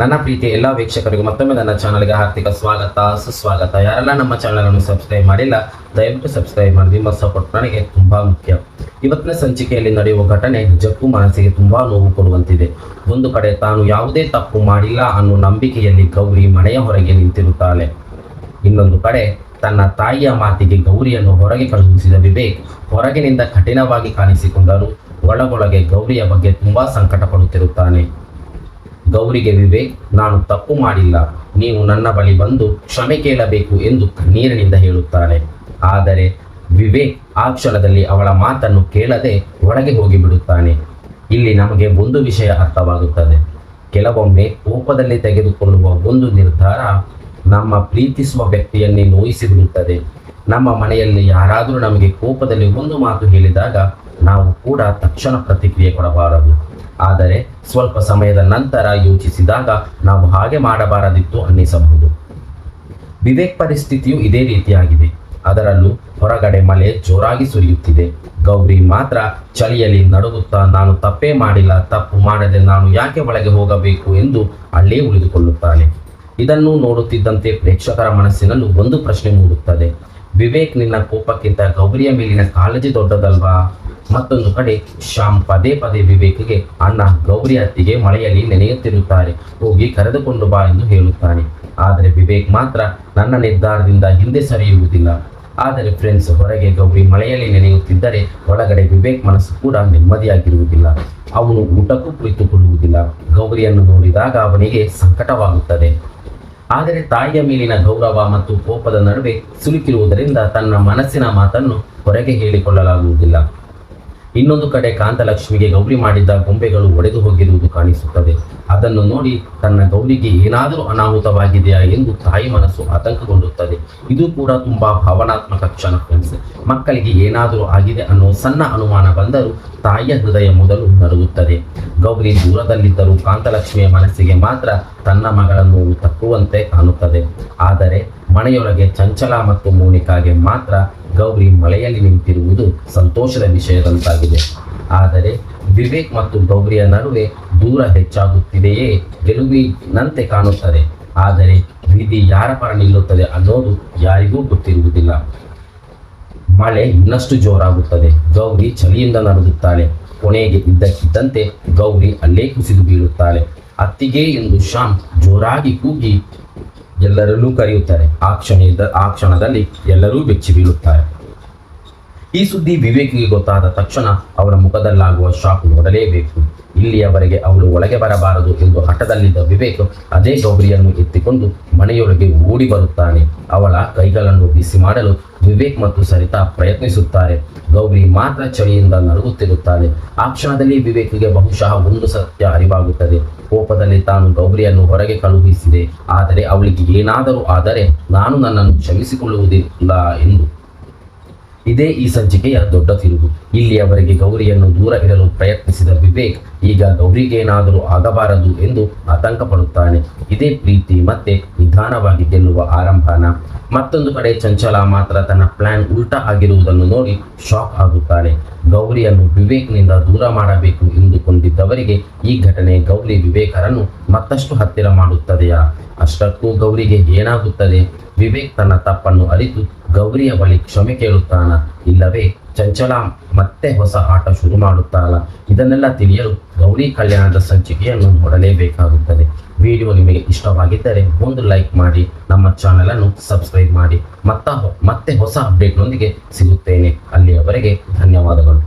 ನನ್ನ ಪ್ರೀತಿ ಎಲ್ಲ ವೀಕ್ಷಕರಿಗೂ ಮತ್ತೊಮ್ಮೆ ನನ್ನ ಚಾನಲ್ಗೆ ಹಾರ್ದಿಕ ಸ್ವಾಗತ ಸುಸ್ವಾಗತ. ಯಾರೆಲ್ಲ ನಮ್ಮ ಚಾನಲ್ ಅನ್ನು ಸಬ್ಸ್ಕ್ರೈಬ್ ಮಾಡಿಲ್ಲ ದಯವಿಟ್ಟು ಸಬ್ಸ್ಕ್ರೈಬ್ ಮಾಡಿ. ನಿಮ್ಮ ಸಪೋರ್ಟ್ ನನಗೆ ತುಂಬಾ ಮುಖ್ಯ. ಇವತ್ತಿನ ಸಂಚಿಕೆಯಲ್ಲಿ ನಡೆಯುವ ಘಟನೆ ನಿಜಕ್ಕೂ ಮನಸ್ಸಿಗೆ ತುಂಬಾ ನೋವು ಕೊಡುವಂತಿದೆ. ಒಂದು ಕಡೆ ತಾನು ಯಾವುದೇ ತಪ್ಪು ಮಾಡಿಲ್ಲ ಅನ್ನೋ ನಂಬಿಕೆಯಲ್ಲಿ ಗೌರಿ ಮನೆಯ ಹೊರಗೆ ನಿಂತಿರುತ್ತಾಳೆ. ಇನ್ನೊಂದು ಕಡೆ ತನ್ನ ತಾಯಿಯ ಮಾತಿಗೆ ಗೌರಿಯನ್ನು ಹೊರಗೆ ಕಳುಹಿಸಿದ ವಿವೇಕ್ ಹೊರಗಿನಿಂದ ಕಠಿಣವಾಗಿ ಕಾಣಿಸಿಕೊಂಡರೂ ಒಳಗೊಳಗೆ ಗೌರಿಯ ಬಗ್ಗೆ ತುಂಬಾ ಸಂಕಟ ಪಡುತ್ತಿರುತ್ತಾನೆ. ಗೌರಿಗೆ ವಿವೇಕ್, ನಾನು ತಪ್ಪು ಮಾಡಿಲ್ಲ, ನೀವು ನನ್ನ ಬಳಿ ಬಂದು ಕ್ಷಮೆ ಕೇಳಬೇಕು ಎಂದು ಕಣ್ಣೀರಿನಿಂದ ಹೇಳುತ್ತಾಳೆ. ಆದರೆ ವಿವೇಕ್ ಆ ಕ್ಷಣದಲ್ಲಿ ಅವಳ ಮಾತನ್ನು ಕೇಳದೆ ಒಳಗೆ ಹೋಗಿಬಿಡುತ್ತಾನೆ. ಇಲ್ಲಿ ನಮಗೆ ಒಂದು ವಿಷಯ ಅರ್ಥವಾಗುತ್ತದೆ. ಕೆಲವೊಮ್ಮೆ ಕೋಪದಲ್ಲಿ ತೆಗೆದುಕೊಳ್ಳುವ ಒಂದು ನಿರ್ಧಾರ ನಮ್ಮ ಪ್ರೀತಿಸುವ ವ್ಯಕ್ತಿಯನ್ನೇ ನೋಯಿಸಿಬಿಡುತ್ತದೆ. ನಮ್ಮ ಮನೆಯಲ್ಲಿ ಯಾರಾದರೂ ನಮಗೆ ಕೋಪದಲ್ಲಿ ಒಂದು ಮಾತು ಹೇಳಿದಾಗ ನಾವು ಕೂಡ ತಕ್ಷಣ ಪ್ರತಿಕ್ರಿಯೆ ಕೊಡಬಾರದು. ಆದರೆ ಸ್ವಲ್ಪ ಸಮಯದ ನಂತರ ಯೋಚಿಸಿದಾಗ ನಾವು ಹಾಗೆ ಮಾಡಬಾರದಿತ್ತು ಅನ್ನಿಸಬಹುದು. ವಿವೇಕ್ ಪರಿಸ್ಥಿತಿಯು ಇದೇ ರೀತಿಯಾಗಿದೆ. ಅದರಲ್ಲೂ ಹೊರಗಡೆ ಮಳೆ ಜೋರಾಗಿ ಸುರಿಯುತ್ತಿದೆ. ಗೌರಿ ಮಾತ್ರ ಚಳಿಯಲ್ಲಿ ನಡುಗುತ್ತಾ, ನಾನು ತಪ್ಪೇ ಮಾಡಿಲ್ಲ, ತಪ್ಪು ಮಾಡದೆ ನಾನು ಯಾಕೆ ಒಳಗೆ ಹೋಗಬೇಕು ಎಂದು ಅಲ್ಲೇ ಉಳಿದುಕೊಳ್ಳುತ್ತಾನೆ. ಇದನ್ನು ನೋಡುತ್ತಿದ್ದಂತೆ ಪ್ರೇಕ್ಷಕರ ಮನಸ್ಸಿನಲ್ಲೂ ಒಂದು ಪ್ರಶ್ನೆ ಮೂಡುತ್ತದೆ. ವಿವೇಕ್, ನಿನ್ನ ಕೋಪಕ್ಕಿಂತ ಗೌರಿಯ ಮೇಲಿನ ಕಾಳಜಿ ದೊಡ್ಡದಲ್ವಾ? ಮತ್ತೊಂದು ಕಡೆ ಶ್ಯಾಮ್ ಪದೇ ಪದೇ ವಿವೇಕ್ಗೆ, ಅಣ್ಣ, ಗೌರಿ ಅತ್ತಿಗೆ ಮಳೆಯಲ್ಲಿ ನೆನೆಯುತ್ತಿರುತ್ತಾರೆ, ಹೋಗಿ ಕರೆದುಕೊಂಡು ಬಾ ಎಂದು ಹೇಳುತ್ತಾನೆ. ಆದರೆ ವಿವೇಕ್ ಮಾತ್ರ ನನ್ನ ನಿರ್ಧಾರದಿಂದ ಹಿಂದೆ ಸರಿಯುವುದಿಲ್ಲ. ಆದರೆ ಫ್ರೆಂಡ್ಸ್, ಹೊರಗೆ ಗೌರಿ ಮಳೆಯಲ್ಲಿ ನೆನೆಯುತ್ತಿದ್ದರೆ ಒಳಗಡೆ ವಿವೇಕ್ ಮನಸ್ಸು ಕೂಡ ನೆಮ್ಮದಿಯಾಗಿರುವುದಿಲ್ಲ. ಅವನು ಊಟಕ್ಕೂ ಕುಳಿತುಕೊಳ್ಳುವುದಿಲ್ಲ. ಗೌರಿಯನ್ನು ನೋಡಿದಾಗ ಅವನಿಗೆ ಸಂಕಟವಾಗುತ್ತದೆ. ಆದರೆ ತಾಯಿಯ ಮೇಲಿನ ಗೌರವ ಮತ್ತು ಕೋಪದ ನಡುವೆ ಸಿಲುಕಿರುವುದರಿಂದ ತನ್ನ ಮನಸ್ಸಿನ ಮಾತನ್ನು ಹೊರಗೆ ಹೇಳಿಕೊಳ್ಳಲಾಗುವುದಿಲ್ಲ. ಇನ್ನೊಂದು ಕಡೆ ಕಾಂತಲಕ್ಷ್ಮಿಗೆ ಗೌರಿ ಮಾಡಿದ್ದ ಗೊಂಬೆಗಳು ಒಡೆದು ಹೋಗಿರುವುದು ಕಾಣಿಸುತ್ತದೆ. ಅದನ್ನು ನೋಡಿ ತನ್ನ ಗೌರಿಗೆ ಏನಾದರೂ ಅನಾಹುತವಾಗಿದೆಯಾ ಎಂದು ತಾಯಿ ಮನಸ್ಸು ಆತಂಕಗೊಳ್ಳುತ್ತದೆ. ಇದು ಕೂಡ ತುಂಬಾ ಭಾವನಾತ್ಮಕ ಕ್ಷಣ ಫ್ರೆಂಡ್ಸ್. ಮಕ್ಕಳಿಗೆ ಏನಾದರೂ ಆಗಿದೆ ಅನ್ನೋ ಸಣ್ಣ ಅನುಮಾನ ಬಂದರೂ ತಾಯಿಯ ಹೃದಯ ಮೊದಲು ನಡುಗುತ್ತದೆ. ಗೌರಿ ದೂರದಲ್ಲಿದ್ದರೂ ಕಾಂತಲಕ್ಷ್ಮಿಯ ಮನಸ್ಸಿಗೆ ಮಾತ್ರ ತನ್ನ ಮಗಳನ್ನು ತಕ್ಕುವಂತೆ ಕಾಣುತ್ತದೆ. ಆದರೆ ಮನೆಯೊಳಗೆ ಚಂಚಲ ಮತ್ತು ಮೋನಿಕಾಗೆ ಮಾತ್ರ ಗೌರಿ ಮಳೆಯಲ್ಲಿ ನಿಂತಿರುವುದು ಸಂತೋಷದ ವಿಷಯದಂತಾಗಿದೆ. ಆದರೆ ವಿವೇಕ್ ಮತ್ತು ಗೌರಿಯ ನಡುವೆ ದೂರ ಹೆಚ್ಚಾಗುತ್ತಿದೆಯೇ ಗೆಲುವಿನಂತೆ ಕಾಣುತ್ತದೆ. ಆದರೆ ವಿಧಿ ಯಾರ ಪರ ನಿಲ್ಲುತ್ತದೆ ಅನ್ನೋದು ಯಾರಿಗೂ ಗೊತ್ತಿರುವುದಿಲ್ಲ. ಮಳೆ ಇನ್ನಷ್ಟು ಜೋರಾಗುತ್ತದೆ. ಗೌರಿ ಚಳಿಯಿಂದ ನಡುಗುತ್ತಾಳೆ. ಕೊನೆಗೆ ಇದ್ದಕ್ಕಿದ್ದಂತೆ ಗೌರಿ ಅಲ್ಲೇ ಕುಸಿದು ಬೀಳುತ್ತಾಳೆ. ಅತ್ತಿಗೆ ಎಂದು ಶ್ಯಾಮ್ ಜೋರಾಗಿ ಕೂಗಿ ಎಲ್ಲರನ್ನೂ ಕರೆಯುತ್ತಾರೆ. ಆ ಕ್ಷಣದಲ್ಲಿ ಎಲ್ಲರೂ ಬೆಚ್ಚಿ ಬೀಳುತ್ತಾರೆ. ಈ ಸುದ್ದಿ ವಿವೇಕ್ಗೆ ಗೊತ್ತಾದ ತಕ್ಷಣ ಅವರ ಮುಖದಲ್ಲಾಗುವ ಶಾಕ್ ನೋಡಲೇಬೇಕು. ಇಲ್ಲಿಯವರೆಗೆ ಅವಳು ಒಳಗೆ ಬರಬಾರದು ಎಂದು ಹಠದಲ್ಲಿದ್ದ ವಿವೇಕ್ ಅದೇ ಗೌರಿಯನ್ನು ಎತ್ತಿಕೊಂಡು ಮನೆಯೊಳಗೆ ಓಡಿ ಬರುತ್ತಾನೆ. ಅವಳ ಕೈಗಳನ್ನು ಬಿಸಿ ಮಾಡಲು ವಿವೇಕ್ ಮತ್ತು ಸರಿತಾ ಪ್ರಯತ್ನಿಸುತ್ತಾರೆ. ಗೌರಿ ಮಾತ್ರ ಚಳಿಯಿಂದ ನಡುಗುತ್ತಿರುತ್ತಾಳೆ. ಆ ಕ್ಷಣದಲ್ಲಿ ವಿವೇಕ್ಗೆ ಬಹುಶಃ ಒಂದು ಸತ್ಯ ಅರಿವಾಗುತ್ತದೆ. ಕೋಪದಲ್ಲಿ ತಾನು ಗೌರಿಯನ್ನು ಹೊರಗೆ ಕಳುಹಿಸಿದೆ, ಆದರೆ ಅವಳಿಗೆ ಏನಾದರೂ ಆದರೆ ನಾನು ನನ್ನನ್ನು ಕ್ಷಮಿಸಿಕೊಳ್ಳುವುದಿಲ್ಲ ಎಂದು. ಇದೇ ಈ ಸಂಚಿಕೆಯ ದೊಡ್ಡ ತಿರುವು. ಇಲ್ಲಿಯವರೆಗೆ ಗೌರಿಯನ್ನು ದೂರ ಇಡಲು ಪ್ರಯತ್ನಿಸಿದ ವಿವೇಕ್ ಈಗ ಗೌರಿಗೇನಾದರೂ ಆಗಬಾರದು ಎಂದು ಆತಂಕ ಪಡುತ್ತಾನೆ. ಇದೇ ಪ್ರೀತಿ ಮತ್ತೆ ನಿಧಾನವಾಗಿ ಗೆಲ್ಲುವ ಆರಂಭನ? ಮತ್ತೊಂದು ಕಡೆ ಚಂಚಲ ಮಾತ್ರ ತನ್ನ ಪ್ಲಾನ್ ಉಲ್ಟಾ ಆಗಿರುವುದನ್ನು ನೋಡಿ ಶಾಕ್ ಆಗುತ್ತಾಳೆ. ಗೌರಿಯನ್ನು ವಿವೇಕ್ನಿಂದ ದೂರ ಮಾಡಬೇಕು ಎಂದುಕೊಂಡಿದ್ದವರಿಗೆ ಈ ಘಟನೆ ಗೌರಿ ವಿವೇಕರನ್ನು ಮತ್ತಷ್ಟು ಹತ್ತಿರ ಮಾಡುತ್ತದೆಯಾ? ಅಷ್ಟಕ್ಕೂ ಗೌರಿಗೆ ಏನಾಗುತ್ತದೆ? ವಿವೇಕ್ ತನ್ನ ತಪ್ಪನ್ನು ಅರಿತು ಗೌರಿಯ ಬಳಿ ಕ್ಷಮೆ ಕೇಳುತ್ತಾನ, ಇಲ್ಲವೇ ಚಂಚಲ ಮತ್ತೆ ಹೊಸ ಆಟ ಶುರು ಮಾಡುತ್ತಾಳ? ಇದನ್ನೆಲ್ಲ ತಿಳಿಯಲು ಗೌರಿ ಕಲ್ಯಾಣದ ಸಂಚಿಕೆಯನ್ನು ನೋಡಲೇಬೇಕಾಗುತ್ತದೆ. ವಿಡಿಯೋ ನಿಮಗೆ ಇಷ್ಟವಾಗಿದ್ದರೆ ಒಂದು ಲೈಕ್ ಮಾಡಿ, ನಮ್ಮ ಚಾನೆಲ್ ಅನ್ನು ಸಬ್ಸ್ಕ್ರೈಬ್ ಮಾಡಿ. ಮತ್ತೆ ಹೊಸ ಅಪ್ಡೇಟ್ನೊಂದಿಗೆ ಸಿಗುತ್ತೇನೆ. ಅಲ್ಲಿಯವರೆಗೆ ಧನ್ಯವಾದಗಳು.